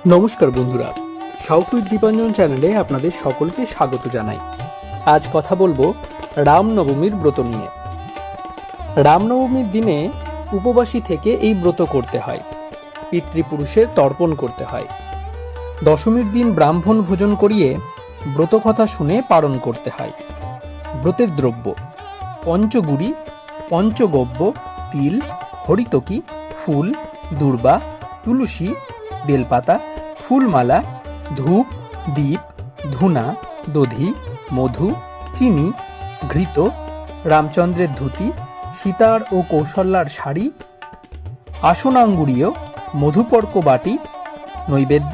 নমস্কার বন্ধুরা, south with Dipanjan চ্যানেলে আপনাদের সকলকে স্বাগত জানাই। আজ কথা বলবো রামনবমীর ব্রত নিয়ে। রামনবমীর দিনে উপবাসী থেকে এই ব্রত করতে হয়, পিতৃপুরুষের তর্পণ করতে হয়। দশমীর দিন ব্রাহ্মণ ভোজন করিয়ে ব্রত কথা শুনে পালন করতে হয়। ব্রতের দ্রব্য: পঞ্চগুড়ি, পঞ্চগব্য, তিল, হরিতকি, ফুল, দূর্বা, তুলসী, বেলপাতা, ফুলমালা, ধূপ, দীপ, ধূনা, দধি, মধু, চিনি, ঘৃত, রামচন্দ্রের ধুতি, সীতার ও কৌশল্যার শাড়ি, আসনাঙ্গুরীয়, মধুপর্ক বাটি, নৈবেদ্য,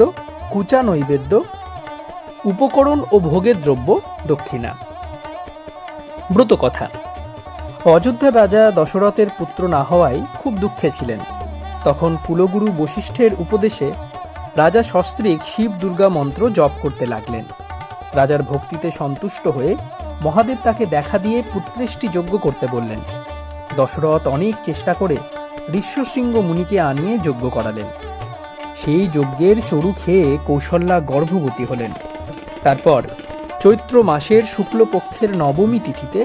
কুচা নৈবেদ্য, উপকরণ ও ভোগের দ্রব্য, দক্ষিণা। ব্রতকথা: অযোধ্যার রাজা দশরথের পুত্র না হওয়ায় খুব দুঃখে ছিলেন। তখন কুলগুরু বশিষ্ঠের উপদেশে রাজা সস্ত্রীক শিব দুর্গা মন্ত্র জপ করতে লাগলেন। রাজার ভক্তিতে সন্তুষ্ট হয়ে মহাদেব তাকে দেখা দিয়ে পুত্রেষ্টি যজ্ঞ করতে বললেন। দশরথ অনেক চেষ্টা করে ঋষ্যশৃঙ্গ মুনিকে আনিয়ে যজ্ঞ করালেন। সেই যজ্ঞের চরু খেয়ে কৌশল্যা গর্ভবতী হলেন। তারপর চৈত্র মাসের শুক্লপক্ষের নবমী তিথিতে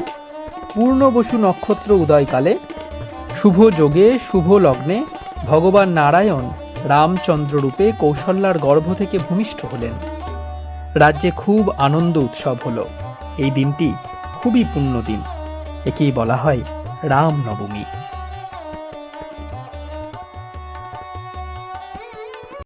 পূর্ণবসু নক্ষত্র উদয়কালে শুভ যোগে শুভ লগ্নে ভগবান নারায়ণ রামচন্দ্র রূপে কৌশল্যার গর্ভ থেকে ভূমিষ্ঠ হলেন। রাজ্যে খুব আনন্দ উৎসব হলো। এই দিনটি খুবই পুণ্য দিন, একেই বলা হয় রামনবমী।